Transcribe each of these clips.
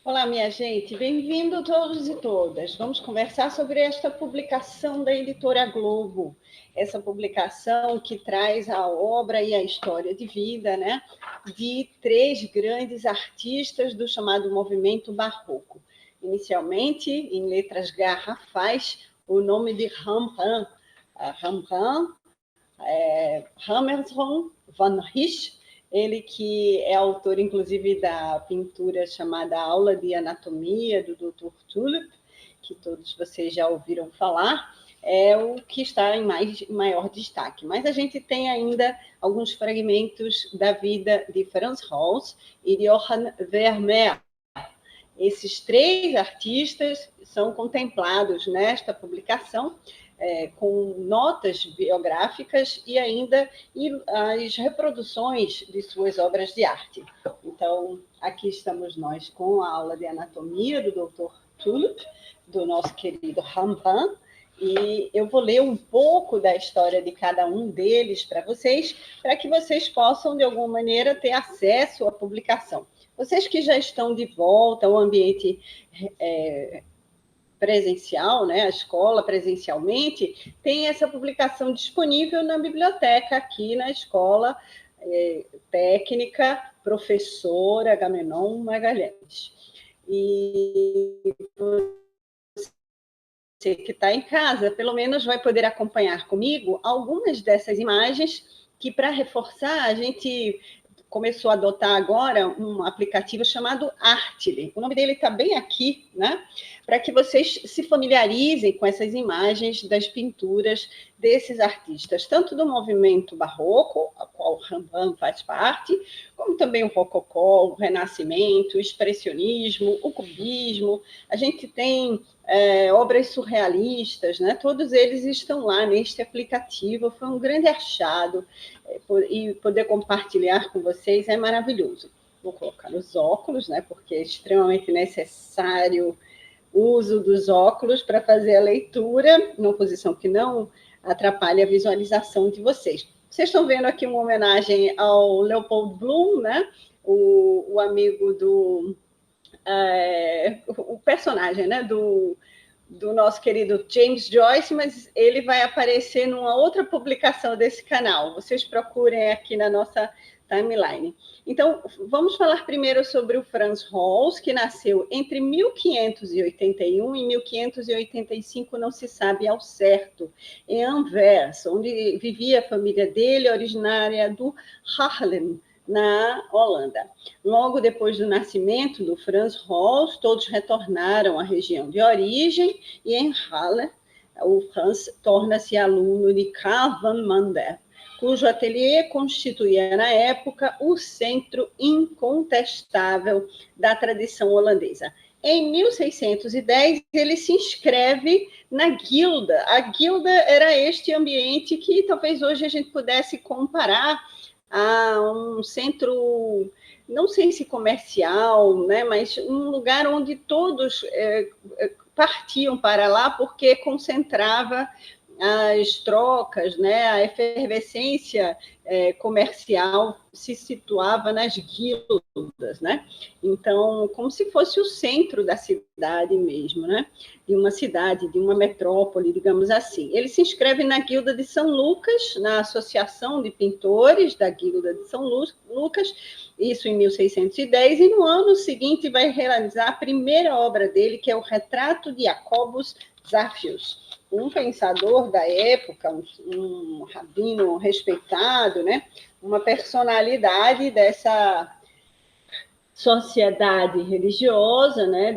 Olá, minha gente, bem-vindo todos e todas. Vamos conversar sobre esta publicação da Editora Globo, essa publicação que traz a obra e a história de vida, né, de três grandes artistas do chamado movimento barroco. Inicialmente, em letras garrafais, o nome de Rembrandt, Hammershøi van Rijn, ele que é autor, inclusive, da pintura chamada Aula de Anatomia, do Dr. Tulip, que todos vocês já ouviram falar, é o que está em maior destaque. Mas a gente tem ainda alguns fragmentos da vida de Frans Hals e de Johan Vermeer. Esses três artistas são contemplados nesta publicação, com notas biográficas e ainda as reproduções de suas obras de arte. Então, aqui estamos nós com a aula de anatomia do Dr. Tulip, do nosso querido Rembrandt, e eu vou ler um pouco da história de cada um deles para que vocês possam, de alguma maneira, ter acesso à publicação. Vocês que já estão de volta ao ambiente presencial, né, a escola presencialmente, tem essa publicação disponível na biblioteca aqui na Escola Técnica Professor Agamenon Magalhães. E você que está em casa, pelo menos vai poder acompanhar comigo algumas dessas imagens que, para reforçar, a gente começou a adotar agora um aplicativo chamado Artly. O nome dele está bem aqui, né? Para que vocês se familiarizem com essas imagens das pinturas desses artistas, tanto do movimento barroco, a qual Rembrandt faz parte, como também o rococó, o renascimento, o expressionismo, o cubismo. A gente tem obras surrealistas, né? Todos eles estão lá neste aplicativo. Foi um grande achado, e poder compartilhar com vocês é maravilhoso. Vou colocar os óculos, né? Porque é extremamente necessário o uso dos óculos para fazer a leitura, numa posição que não atrapalhe a visualização de vocês. Vocês estão vendo aqui uma homenagem ao Leopold Bloom, né? O amigo do... o personagem, né? Do nosso querido James Joyce, mas ele vai aparecer numa outra publicação desse canal. Vocês procurem aqui na nossa timeline. Então, vamos falar primeiro sobre o Frans Hals, que nasceu entre 1581 e 1585, não se sabe ao certo, em Anvers, onde vivia a família dele, originária do Haarlem, na Holanda. Logo depois do nascimento do Frans Hals, todos retornaram à região de origem, e em Halle, o Frans torna-se aluno de Carl van Mander, cujo ateliê constituía, na época, o centro incontestável da tradição holandesa. Em 1610, ele se inscreve na Guilda. A Guilda era este ambiente que talvez hoje a gente pudesse comparar a um centro, não sei se comercial, né, mas um lugar onde todos partiam para lá porque concentrava as trocas, né, a efervescência comercial se situava nas guildas, né? Então, como se fosse o centro da cidade mesmo, né? De uma cidade, de uma metrópole, digamos assim. Ele se inscreve na Guilda de São Lucas, na Associação de Pintores da Guilda de São Lucas, isso em 1610, e no ano seguinte vai realizar a primeira obra dele, que é o Retrato de Jacobus Zaphius, um pensador da época, um rabino respeitado, né? Uma personalidade dessa sociedade religiosa, né?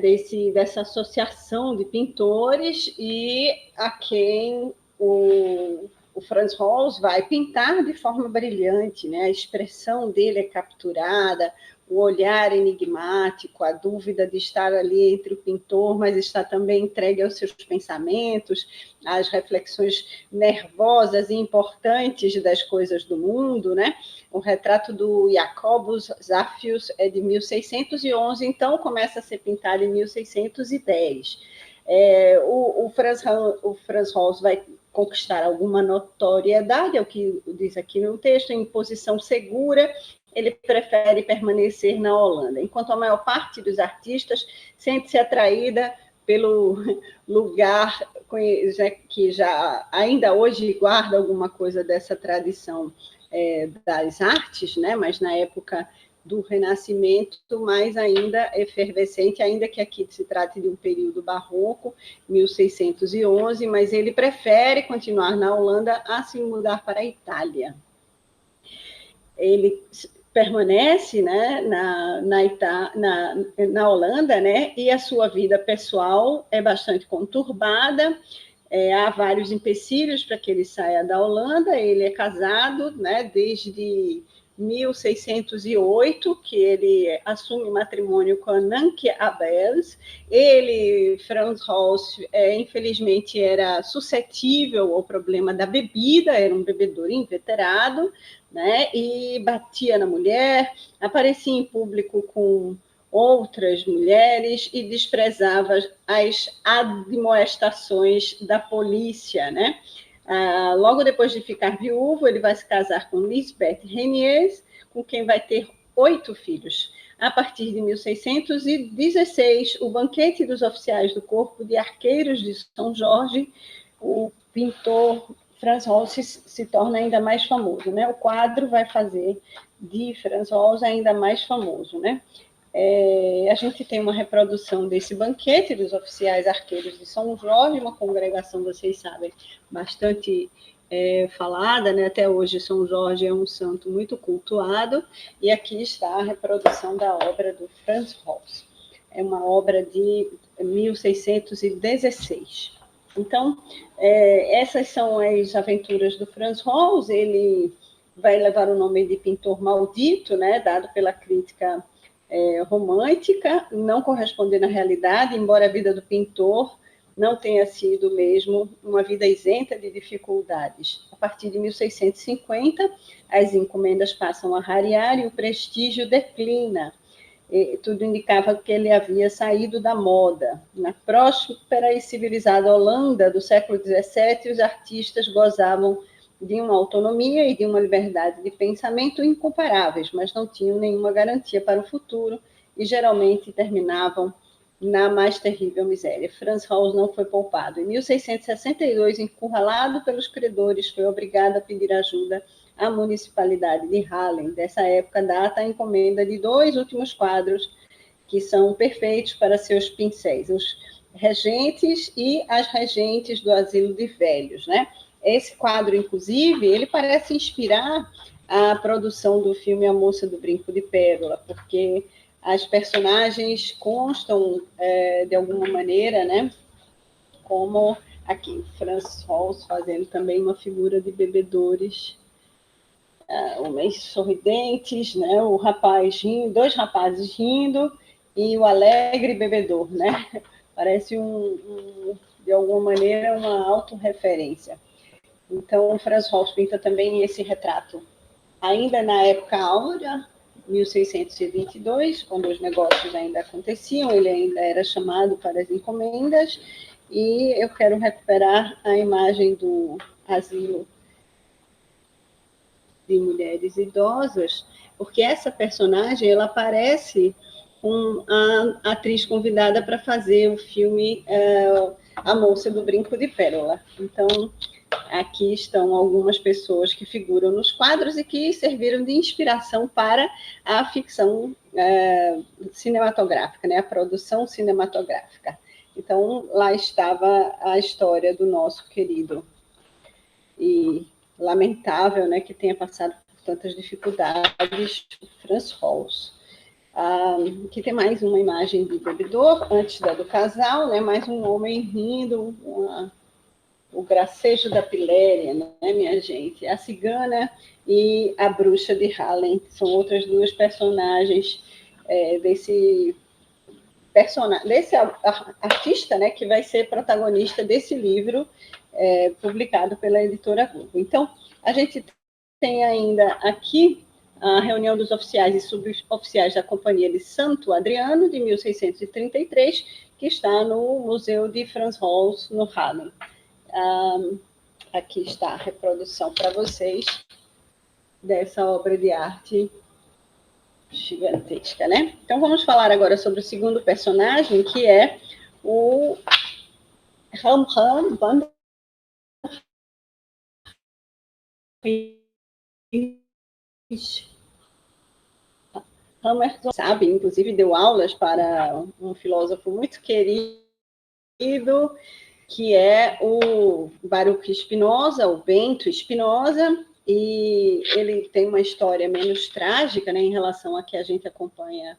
Dessa associação de pintores, e a quem o Frans Hals vai pintar de forma brilhante, né? A expressão dele é capturada, o olhar enigmático, a dúvida de estar ali entre o pintor, mas está também entregue aos seus pensamentos, às reflexões nervosas e importantes das coisas do mundo, né? O retrato do Jacobus Zaphius é de 1611, então começa a ser pintado em 1610. O Frans Hals vai conquistar alguma notoriedade, é o que diz aqui no texto, em posição segura ele prefere permanecer na Holanda, enquanto a maior parte dos artistas sente-se atraída pelo lugar que já ainda hoje guarda alguma coisa dessa tradição das artes, né? Mas na época do Renascimento, mais ainda efervescente, ainda que aqui se trate de um período barroco, 1611, mas ele prefere continuar na Holanda a se mudar para a Itália. Ele permanece, né, na Holanda, né, e a sua vida pessoal é bastante conturbada. Há vários empecilhos para que ele saia da Holanda. Ele é casado, né, desde 1608, que ele assume matrimônio com a Nanke Abels. Ele, Frans Hals, infelizmente, era suscetível ao problema da bebida, era um bebedor inveterado, né, e batia na mulher, aparecia em público com outras mulheres e desprezava as admoestações da polícia, né? Logo depois de ficar viúvo, ele vai se casar com Lisbeth Reniers, com quem vai ter 8 filhos. A partir de 1616, o banquete dos oficiais do Corpo de Arqueiros de São Jorge, o pintor Frans Hals se torna ainda mais famoso, né? O quadro vai fazer de Frans Hals ainda mais famoso, né? A gente tem uma reprodução desse banquete dos oficiais arqueiros de São Jorge, uma congregação, vocês sabem, bastante falada, né? Até hoje São Jorge é um santo muito cultuado, e aqui está a reprodução da obra do Frans Hals. É uma obra de 1616. Então, essas são as aventuras do Frans Hals. Ele vai levar o nome de pintor maldito, né? Dado pela crítica romântica, não correspondendo à realidade, embora a vida do pintor não tenha sido mesmo uma vida isenta de dificuldades. A partir de 1650, as encomendas passam a rarear e o prestígio declina. Tudo indicava que ele havia saído da moda. Na próspera e civilizada Holanda do século XVII, os artistas gozavam de uma autonomia e de uma liberdade de pensamento incomparáveis, mas não tinham nenhuma garantia para o futuro e geralmente terminavam na mais terrível miséria. Frans Hals não foi poupado. Em 1662, encurralado pelos credores, foi obrigado a pedir ajuda à municipalidade de Haarlem. Dessa época data a encomenda de 2 últimos quadros que são perfeitos para seus pincéis, os regentes e as regentes do asilo de velhos, né? Esse quadro, inclusive, ele parece inspirar a produção do filme A Moça do Brinco de Pérola, porque as personagens constam, de alguma maneira, né? Como aqui, Frans Hals fazendo também uma figura de bebedores, homens sorridentes, né? O rapaz rindo, 2 rapazes rindo, e o alegre bebedor, né? Parece, de alguma maneira, uma autorreferência. Então, o Frans Hals pinta também esse retrato, ainda na época áurea, 1622, quando os negócios ainda aconteciam, ele ainda era chamado para as encomendas, e eu quero recuperar a imagem do asilo de mulheres idosas, porque essa personagem, ela aparece com a atriz convidada para fazer o filme A Moça do Brinco de Pérola. Então, aqui estão algumas pessoas que figuram nos quadros e que serviram de inspiração para a ficção cinematográfica, né? A produção cinematográfica. Então, lá estava a história do nosso querido e lamentável, né, que tenha passado por tantas dificuldades, Frans Hals. Aqui tem mais uma imagem de bebedor, antes da do casal, né, mais um homem rindo, o gracejo da Piléria, né, minha gente? A cigana e a bruxa de Haarlem são outras 2 personagens desse artista, né, que vai ser protagonista desse livro publicado pela editora Globo. Então, a gente tem ainda aqui a reunião dos oficiais e suboficiais da Companhia de Santo Adriano, de 1633, que está no Museu de Frans Hals, no Haarlem. Aqui está a reprodução para vocês dessa obra de arte gigantesca, né? Então, vamos falar agora sobre o segundo personagem, que é o Rembrandt van Rijn. Hammerton, sabe, inclusive deu aulas para um filósofo muito querido, que é o Baruch Spinoza, o Bento Spinoza, e ele tem uma história menos trágica, né, em relação a que a gente acompanha,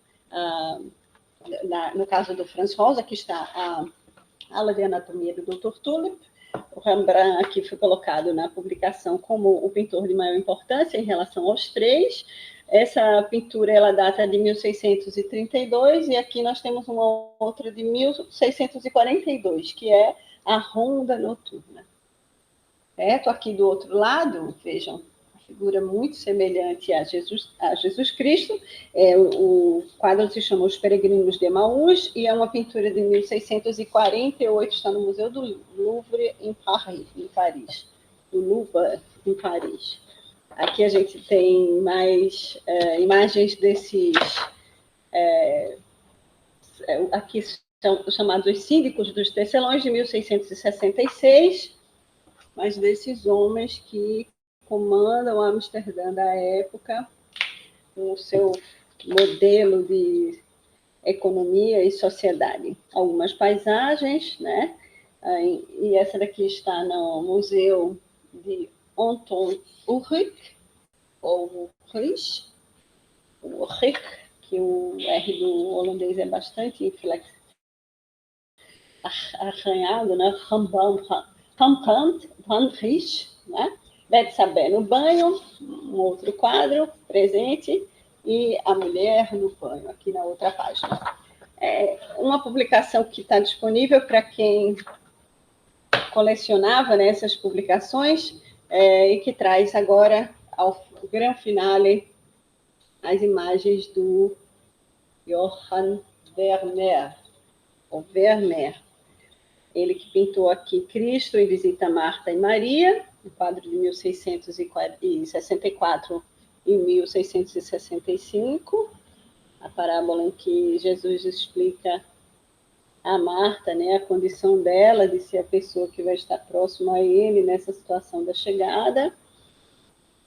no caso do Franz Rosa, que está a aula de anatomia do Dr. Tulip. O Rembrandt aqui foi colocado na publicação como o pintor de maior importância em relação aos três. Essa pintura ela data de 1632 e aqui nós temos uma outra de 1642, que é a Ronda Noturna. Certo? Aqui do outro lado, vejam, uma figura muito semelhante a Jesus Cristo. O quadro se chama Os Peregrinos de Emaús e é uma pintura de 1648, está no Museu do Louvre, em Paris. Do Louvre, em Paris. Aqui a gente tem mais imagens desses... aqui são chamados os síndicos dos tecelões, de 1666, mas desses homens que comandam Amsterdã da época, com o seu modelo de economia e sociedade. Algumas paisagens, né? E essa daqui está no Museu de Anton Uhrig, ou Uhrig, que o R do holandês é bastante arranhado, né? Rembrandt van Rijn, né? Betsabé no banho, um outro quadro presente, e a mulher no banho, aqui na outra página. É uma publicação que está disponível para quem colecionava, né, essas publicações, e que traz agora ao grande finale as imagens do Johann Vermeer, ou Vermeer. Ele que pintou aqui Cristo em Visita a Marta e Maria, um quadro de 1664 e 1665, a parábola em que Jesus explica a Marta, né, a condição dela de ser a pessoa que vai estar próxima a ele nessa situação da chegada.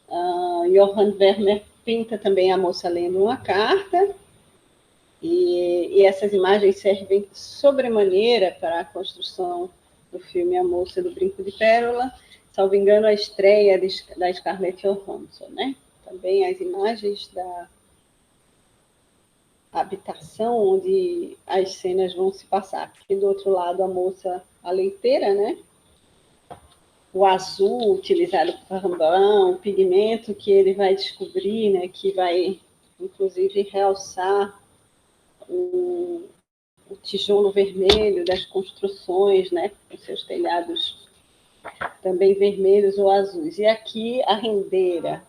Johann Vermeer pinta também a moça lendo uma carta, e essas imagens servem sobremaneira para a construção do filme A Moça do Brinco de Pérola, salvo engano, a estreia da Scarlett Johansson, né? Também as imagens da habitação onde as cenas vão se passar. Aqui do outro lado, a moça, a leiteira, né? O azul utilizado por Rembrandt, o pigmento que ele vai descobrir, né? Que vai, inclusive, realçar o tijolo vermelho das construções, né, com seus telhados também vermelhos ou azuis. E aqui a rendeira,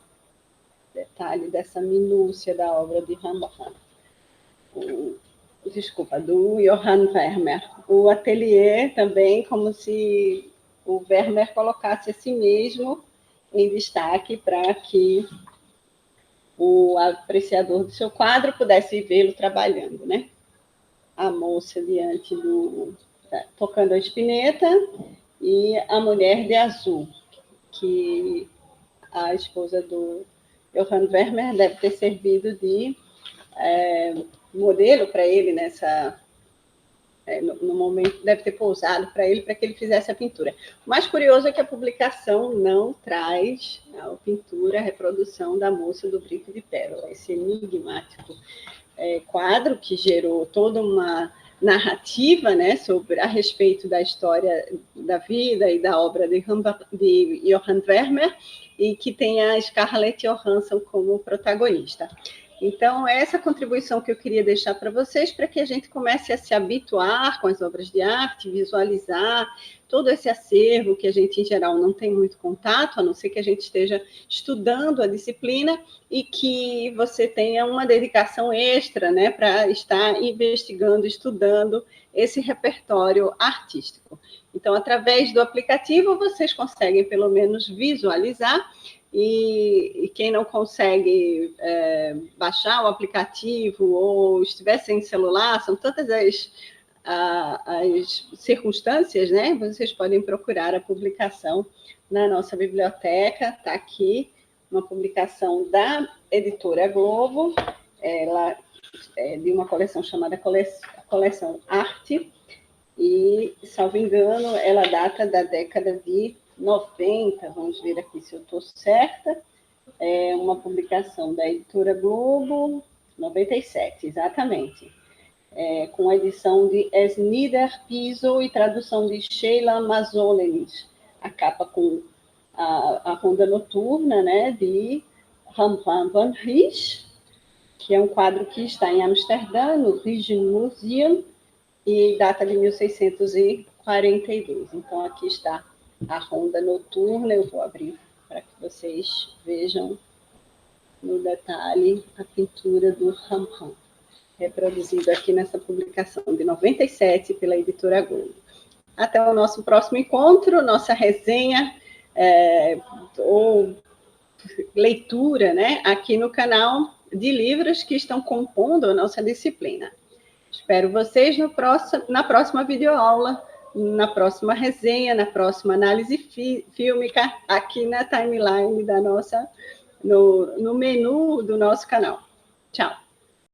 detalhe dessa minúcia da obra de Rembrandt. Do Johann Vermeer. O ateliê também, como se o Vermeer colocasse a si mesmo em destaque para que o apreciador do seu quadro pudesse vê-lo trabalhando, né? A moça diante tocando a espineta e a mulher de azul, que a esposa do Johann Vermeer deve ter servido de modelo para ele no momento, deve ter pousado para ele, para que ele fizesse a pintura. O mais curioso é que a publicação não traz a pintura, a reprodução da moça do Brinco de Pérola, esse enigmático quadro que gerou toda uma narrativa, né, a respeito da história da vida e da obra de Johann Vermeer, e que tem a Scarlett Johansson como protagonista. Então, essa contribuição que eu queria deixar para vocês, para que a gente comece a se habituar com as obras de arte, visualizar todo esse acervo que a gente, em geral, não tem muito contato, a não ser que a gente esteja estudando a disciplina e que você tenha uma dedicação extra, né, para estar investigando, estudando esse repertório artístico. Então, através do aplicativo, vocês conseguem, pelo menos, visualizar e quem não consegue baixar o aplicativo ou estiver sem celular, são tantas as circunstâncias, né? Vocês podem procurar a publicação na nossa biblioteca, está aqui, uma publicação da Editora Globo, ela é de uma coleção chamada Coleção Arte, e, salvo engano, ela data da década de 90, vamos ver aqui se eu estou certa, é uma publicação da Editora Globo, 97, exatamente. Com a edição de Esnider Piso e tradução de Sheila Mazzolens. A capa com a Ronda Noturna, né, de Rembrandt van Rys, que é um quadro que está em Amsterdã, no Rijksmuseum, e data de 1642. Então, aqui está a Ronda Noturna. Eu vou abrir para que vocês vejam no detalhe a pintura do Rembrandt, reproduzido aqui nessa publicação de 97 pela Editora Globo. Até o nosso próximo encontro, nossa resenha ou leitura, né, aqui no canal de livros que estão compondo a nossa disciplina. Espero vocês na próxima videoaula, na próxima resenha, na próxima análise fílmica, aqui na timeline da nossa, no menu do nosso canal. Tchau!